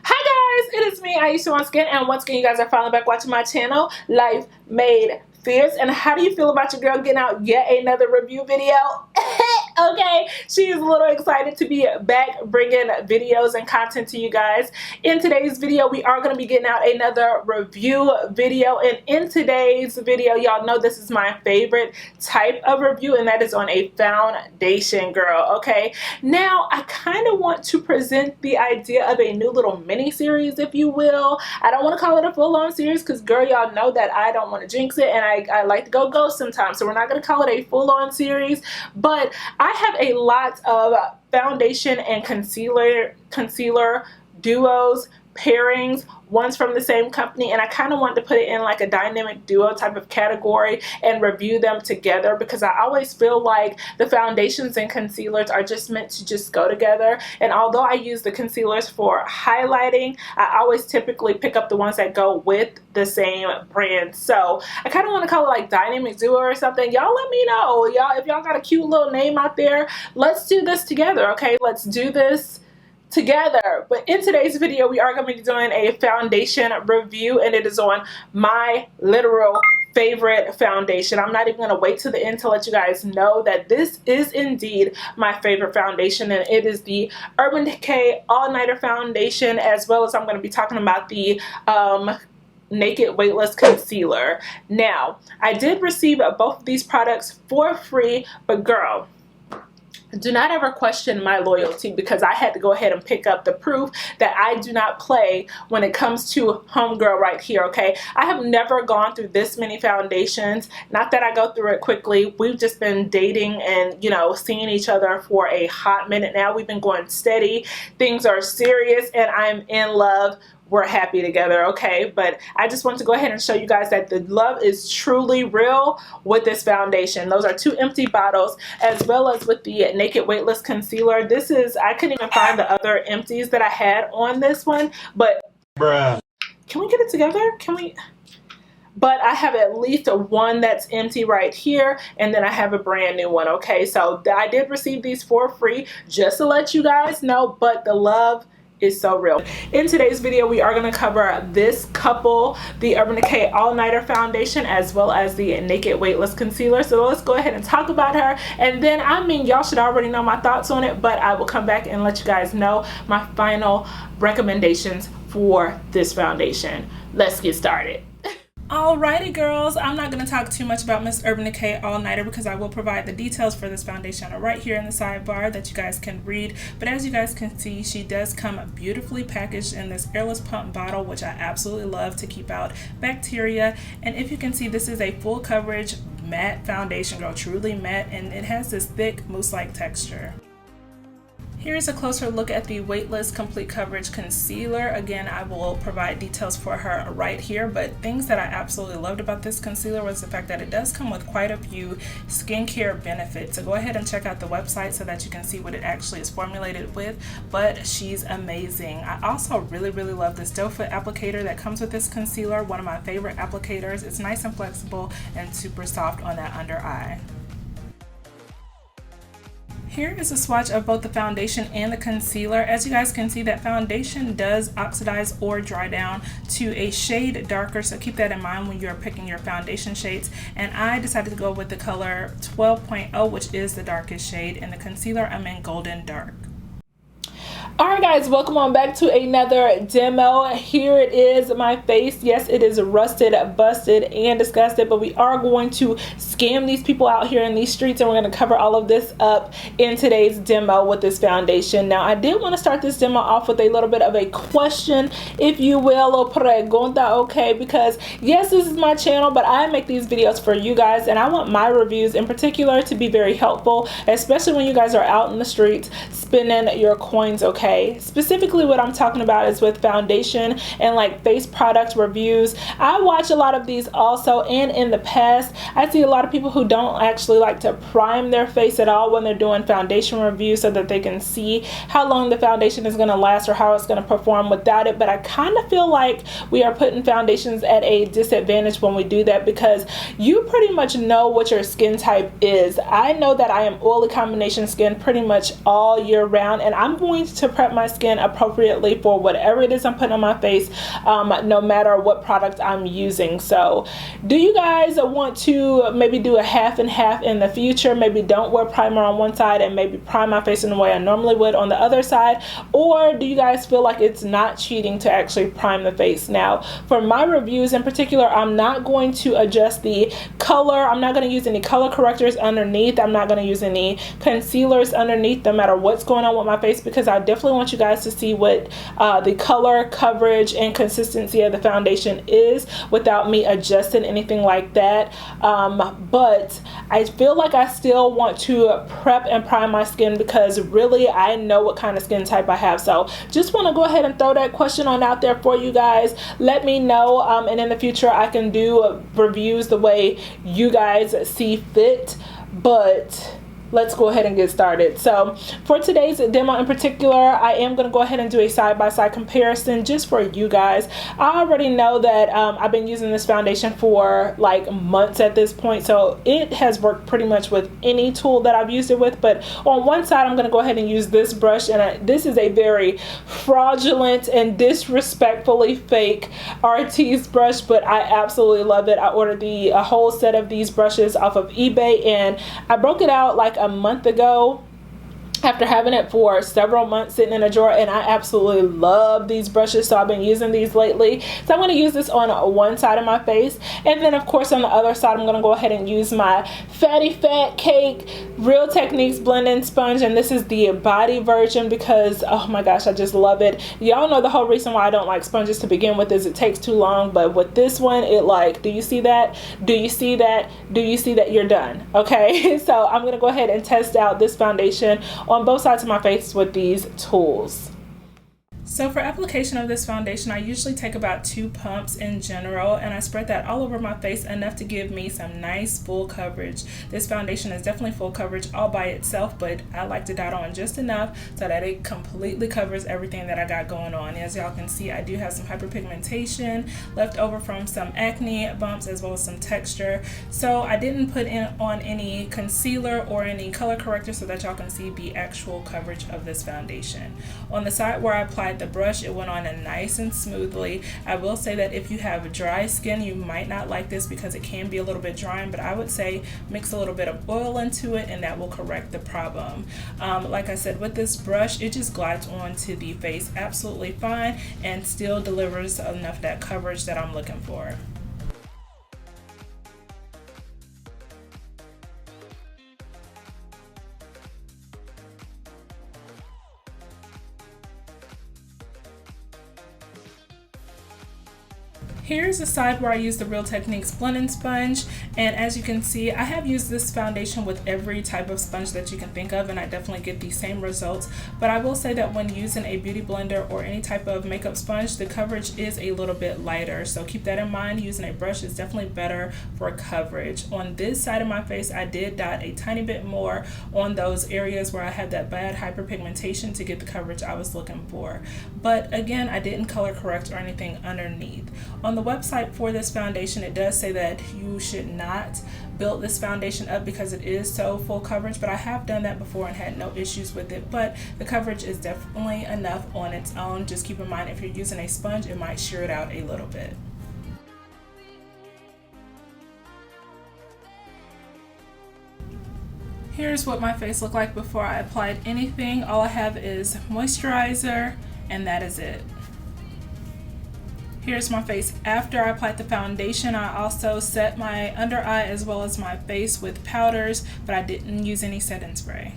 Hi guys, it is me, Aisha once again, and once again you guys are finally back watching my channel, Life Made Fierce. And how do you feel about your girl getting out yet another review video? Okay, she's a little excited to be back bringing videos and content to you guys. In today's video, we are going to be getting out another review video, and in today's video, y'all know this is my favorite type of review, and that is on a foundation, girl. Okay, now I kind of want to present the idea of a new little mini series, if you will. I don't want to call it a full-on series because, girl, y'all know that I don't want to jinx it, and I like to go ghost sometimes, so we're not going to call it a full-on series. But I have a lot of foundation and concealer duos, pairings, ones from the same company, and I kind of wanted to put it in like a dynamic duo type of category and review them together, because I always feel like the foundations and concealers are just meant to just go together. And although I use the concealers for highlighting, I always typically pick up the ones that go with the same brand. So I kind of want to call it like dynamic duo or something. Y'all let me know, y'all, if y'all got a cute little name out there. Let's do this together. Okay, let's do this together. But in today's video, we are going to be doing a foundation review, and it is on my literal favorite foundation. I'm not even going to wait to the end to let you guys know that this is indeed my favorite foundation, and it is the Urban Decay All-Nighter foundation, as well as I'm going to be talking about the Naked Weightless Concealer. Now, I did receive both of these products for free, but girl, do not ever question my loyalty, because I had to go ahead and pick up the proof that I do not play when it comes to homegirl right here. Okay, I have never gone through this many foundations. Not that I go through it quickly. We've just been dating and, you know, seeing each other for a hot minute now. We've been going steady. Things are serious, and I'm in love. We're happy together, okay? But I just want to go ahead and show you guys that the love is truly real with this foundation. Those are two empty bottles, as well as with the Naked Weightless Concealer. This is, I couldn't even find the other empties that I had on this one, but bruh, can we get it together? Can we? But I have at least one that's empty right here, and then I have a brand new one, okay? So I did receive these for free, just to let you guys know, but the love is so real. In today's video, we are going to cover this couple, the Urban Decay All-Nighter foundation, as well as the Naked Weightless Concealer. So let's go ahead and talk about her, and then, I mean, y'all should already know my thoughts on it, but I will come back and let you guys know my final recommendations for this foundation. Let's get started. Alrighty girls, I'm not going to talk too much about Miss Urban Decay All-Nighter, because I will provide the details for this foundation right here in the sidebar that you guys can read. But as you guys can see, she does come beautifully packaged in this airless pump bottle, which I absolutely love to keep out bacteria. And if you can see, this is a full coverage matte foundation, girl, truly matte, and it has this thick mousse-like texture. Here's a closer look at the Weightless Complete Coverage Concealer. Again, I will provide details for her right here, but things that I absolutely loved about this concealer was the fact that it does come with quite a few skincare benefits. So go ahead and check out the website so that you can see what it actually is formulated with, but she's amazing. I also really love this doe foot applicator that comes with this concealer, one of my favorite applicators. It's nice and flexible and super soft on that under eye. Here is a swatch of both the foundation and the concealer. As you guys can see, that foundation does oxidize or dry down to a shade darker, so keep that in mind when you're picking your foundation shades. And I decided to go with the color 12.0, which is the darkest shade, and the concealer I'm in Golden Dark. Alright guys, welcome on back to another demo. Here it is, my face. Yes, it is rusted, busted, and disgusted, but we are going to scam these people out here in these streets, and we're going to cover all of this up in today's demo with this foundation. Now, I did want to start this demo off with a little bit of a question, if you will, or pregunta, okay? Because yes, this is my channel, but I make these videos for you guys, and I want my reviews in particular to be very helpful, especially when you guys are out in the streets spending your coins, okay? Specifically what I'm talking about is with foundation and like face product reviews. I watch a lot of these also, and in the past I see a lot of people who don't actually like to prime their face at all when they're doing foundation reviews, so that they can see how long the foundation is going to last or how it's going to perform without it. But I kind of feel like we are putting foundations at a disadvantage when we do that, because you pretty much know what your skin type is. I know that I am oily combination skin pretty much all year round, and I'm going to prep my skin appropriately for whatever it is I'm putting on my face, no matter what product I'm using. So do you guys want to maybe do a half and half in the future? Maybe don't wear primer on one side and maybe prime my face in the way I normally would on the other side? Or do you guys feel like it's not cheating to actually prime the face? Now, for my reviews in particular, I'm not going to adjust the color. I'm not going to use any color correctors underneath. I'm not going to use any concealers underneath, no matter what's going on with my face, because I definitely want you guys to see what the color, coverage, and consistency of the foundation is without me adjusting anything like that. But I feel like I still want to prep and prime my skin because really I know what kind of skin type I have. So just want to go ahead and throw that question on out there for you guys. Let me know, and in the future I can do reviews the way you guys see fit. But let's go ahead and get started. So for today's demo in particular, I am going to go ahead and do a side-by-side comparison just for you guys. I already know that I've been using this foundation for like months at this point, so it has worked pretty much with any tool that I've used it with. But on one side, I'm going to go ahead and use this brush, and this is a very fraudulent and disrespectfully fake Artis brush, but I absolutely love it. I ordered a whole set of these brushes off of eBay, and I broke it out like a month ago after having it for several months sitting in a drawer, and I absolutely love these brushes, so I've been using these lately. So I'm going to use this on one side of my face, and then of course on the other side I'm going to go ahead and use my Fatty Fat Cake Real Techniques blending sponge, and this is the body version because oh my gosh, I just love it. Y'all know the whole reason why I don't like sponges to begin with is it takes too long, but with this one, it like, do you see that? Do you see that? Do you see that? You're done. Okay, so I'm going to go ahead and test out this foundation on both sides of my face with these tools. So for application of this foundation, I usually take about 2 pumps in general, and I spread that all over my face, enough to give me some nice full coverage. This foundation is definitely full coverage all by itself, but I like to dot on just enough so that it completely covers everything that I got going on. As y'all can see, I do have some hyperpigmentation left over from some acne bumps as well as some texture. So I didn't put on any concealer or any color corrector so that y'all can see the actual coverage of this foundation. On the side where I applied the brush, it went on nice and smoothly. I will say that if you have dry skin, you might not like this because it can be a little bit drying, but I would say mix a little bit of oil into it and that will correct the problem. Like I said, with this brush, it just glides onto the face absolutely fine and still delivers enough of that coverage that I'm looking for. Here's the side where I use the Real Techniques blending sponge, and as you can see, I have used this foundation with every type of sponge that you can think of, and I definitely get the same results. But I will say that when using a beauty blender or any type of makeup sponge, the coverage is a little bit lighter, so keep that in mind. Using a brush is definitely better for coverage. On this side of my face, I did dot a tiny bit more on those areas where I had that bad hyperpigmentation to get the coverage I was looking for. But again, I didn't color correct or anything underneath. On the website for this foundation, it does say that you should not build this foundation up because it is so full coverage, but I have done that before and had no issues with it. But the coverage is definitely enough on its own. Just keep in mind, if you're using a sponge, it might shear it out a little bit. Here's what my face looked like before I applied anything. All I have is moisturizer, and that is it. Here's my face after I applied the foundation. I also set my under eye as well as my face with powders, but I didn't use any setting spray.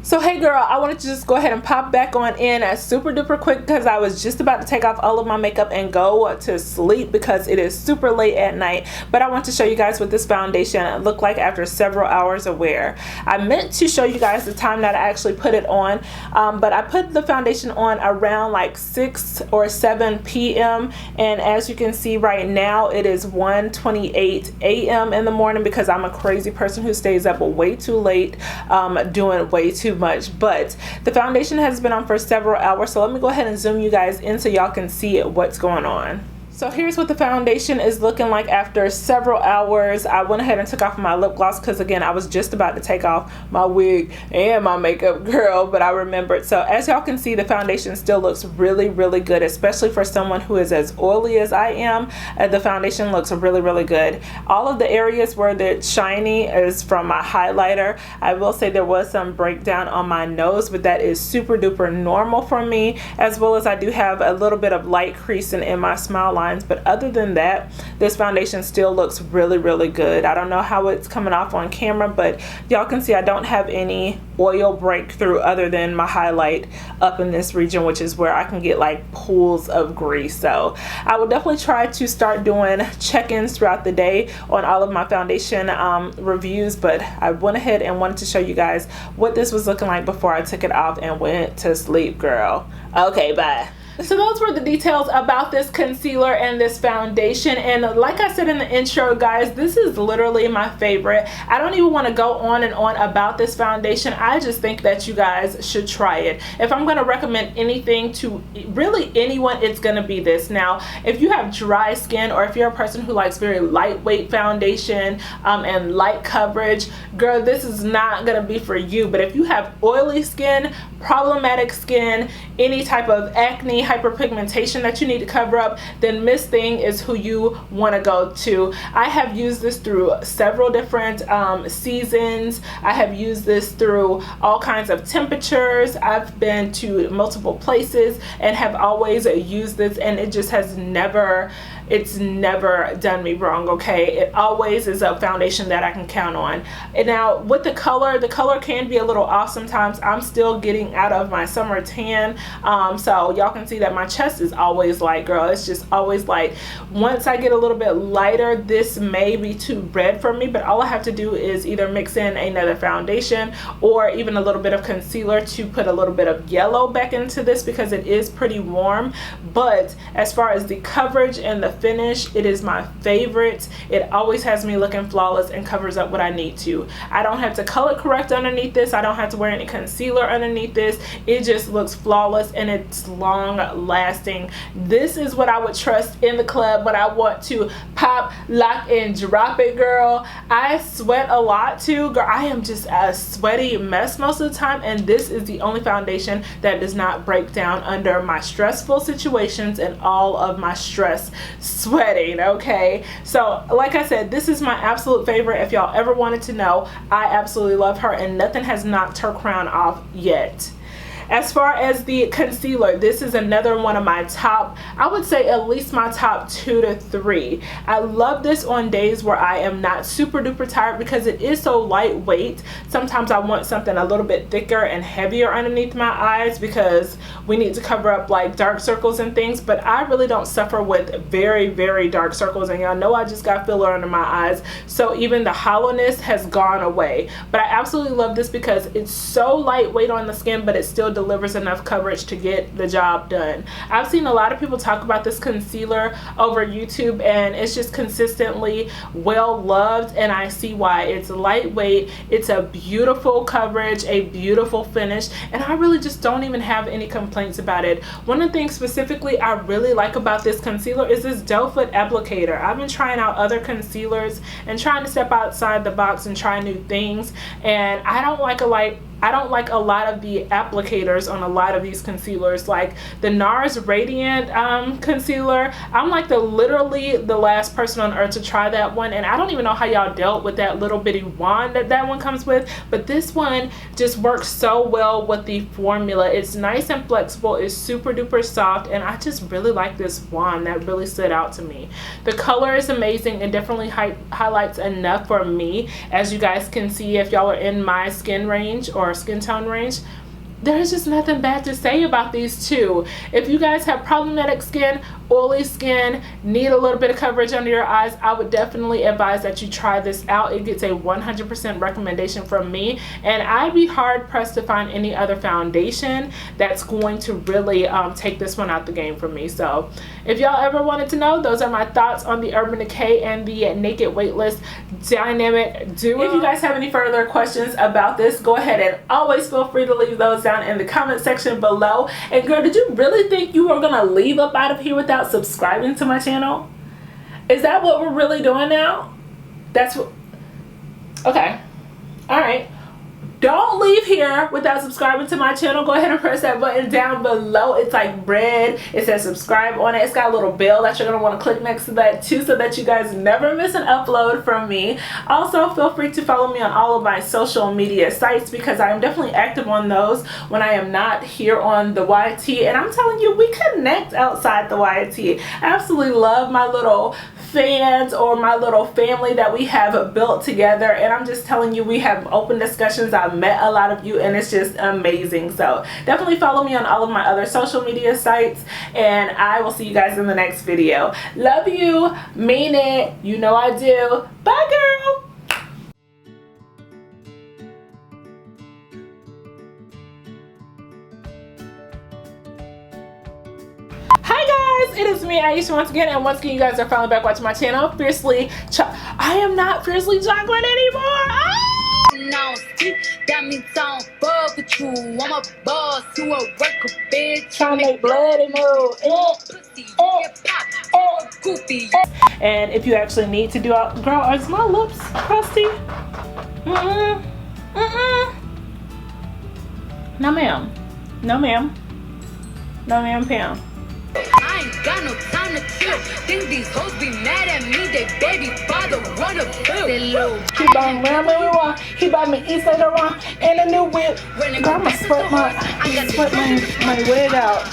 So hey girl, I wanted to just go ahead and pop back on in super duper quick because I was just about to take off all of my makeup and go to sleep because it is super late at night. But I want to show you guys what this foundation looked like after several hours of wear. I meant to show you guys the time that I actually put it on, but I put the foundation on around like 6 or 7 p.m. and as you can see right now, it is 1:28 a.m. in the morning because I'm a crazy person who stays up way too late doing way too much. But the foundation has been on for several hours, so let me go ahead and zoom you guys in so y'all can see what's going on. So here's what the foundation is looking like after several hours. I went ahead and took off my lip gloss because, again, I was just about to take off my wig and my makeup, girl, but I remembered. So as y'all can see, the foundation still looks really, really good, especially for someone who is as oily as I am. The foundation looks really, really good. All of the areas where it's shiny is from my highlighter. I will say there was some breakdown on my nose, but that is super duper normal for me, as well as I do have a little bit of light creasing in my smile line. But other than that, this foundation still looks really, really good. I don't know how it's coming off on camera, but y'all can see I don't have any oil breakthrough other than my highlight up in this region, which is where I can get like pools of grease. So I will definitely try to start doing check-ins throughout the day on all of my foundation reviews, but I went ahead and wanted to show you guys what this was looking like before I took it off and went to sleep, girl. Okay, bye. So those were the details about this concealer and this foundation, and like I said in the intro, guys, this is literally my favorite. I don't even want to go on and on about this foundation. I just think that you guys should try it. If I'm going to recommend anything to really anyone, it's going to be this. Now, if you have dry skin, or if you're a person who likes very lightweight foundation and light coverage, girl, this is not going to be for you. But if you have oily skin, problematic skin, any type of acne, hyperpigmentation that you need to cover up, then Miss Thing is who you want to go to. I have used this through several different seasons. I have used this through all kinds of temperatures. I've been to multiple places and have always used this, and it just has never, it's never done me wrong, okay? It always is a foundation that I can count on. And now with the color can be a little off sometimes. I'm still getting out of my summer tan, so y'all can see that my chest is always light, girl. It's just always light. Once I get a little bit lighter, this may be too red for me, but all I have to do is either mix in another foundation or even a little bit of concealer to put a little bit of yellow back into this, because it is pretty warm. But as far as the coverage and the finish, it is my favorite. It always has me looking flawless and covers up what I need to. I don't have to color correct underneath this. I don't have to wear any concealer underneath this. It just looks flawless and it's long lasting. This is what I would trust in the club when I want to pop, lock, and drop it, girl. I sweat a lot too, girl. I am just a sweaty mess most of the time, and this is the only foundation that does not break down under my stressful situations and all of my stress sweating, okay? So like I said, this is my absolute favorite. If y'all ever wanted to know, I absolutely love her, and nothing has knocked her crown off yet. As far as the concealer, this is another one of my top, I would say at least my top 2 to 3. I love this on days where I am not super duper tired, because it is so lightweight. Sometimes I want something a little bit thicker and heavier underneath my eyes because we need to cover up like dark circles and things, but I really don't suffer with very, very dark circles, and y'all know I just got filler under my eyes, so even the hollowness has gone away. But I absolutely love this because it's so lightweight on the skin, but it still delivers enough coverage to get the job done. I've seen a lot of people talk about this concealer over YouTube, and it's just consistently well loved, and I see why. It's lightweight, it's a beautiful coverage, a beautiful finish, and I really just don't even have any complaints about it. One of the things specifically I really like about this concealer is this doe foot applicator. I've been trying out other concealers and trying to step outside the box and try new things, and I don't like a lot of the applicators on a lot of these concealers. Like the NARS Radiant concealer, I'm like literally the last person on earth to try that one, and I don't even know how y'all dealt with that little bitty wand that one comes with, but this one just works so well with the formula. It's nice and flexible, it's super duper soft, and I just really like this wand. That really stood out to me. The color is amazing and definitely highlights enough for me. As you guys can see, if y'all are in my skin range or skin tone range, there's just nothing bad to say about these two. If you guys have problematic skin, oily skin, need a little bit of coverage under your eyes, I would definitely advise that you try this out. It gets a 100% recommendation from me, and I'd be hard pressed to find any other foundation that's going to really take this one out the game for me. So if y'all ever wanted to know, those are my thoughts on the Urban Decay and the Naked Weightless Dynamic Duo. If you guys have any further questions about this, go ahead and always feel free to leave those down in the comment section below. And girl, did you really think you were gonna leave up out of here without without subscribing to my channel? Is that what we're really doing now? That's what... Okay. Alright. Don't leave here without subscribing to my channel. Go ahead and press that button down below. It's like red. It says subscribe on it. It's got a little bell that you're going to want to click next to that too, so that you guys never miss an upload from me. Also, feel free to follow me on all of my social media sites, because I am definitely active on those when I am not here on the YT. And I'm telling you, we connect outside the YT. I absolutely love my little fans, or my little family that we have built together, and I'm just telling you, we have open discussions. I've met a lot of you, and it's just amazing. So definitely follow me on all of my other social media sites, and I will see you guys in the next video. Love you, mean it, you know I do. Bye, girl. Hi guys, it is me, Aisha, once again, and once again you guys are finally back watching my channel, Fiercely I am not Fiercely Chocolate anymore. Ah! No, that means I don't fuck with you. I'm a boss, you a worker, bitch. Tryna make bloody move. Goofy. And if you actually need to do out, girl, are my lips crusty? No ma'am. No ma'am. No ma'am, Pam. I ain't got no time to chill. Think these hoes be mad at me. They baby father wanna bill. He bought me around where we want. He bought me East later on and a new whip. Girl, I'm gonna sweat my wig out.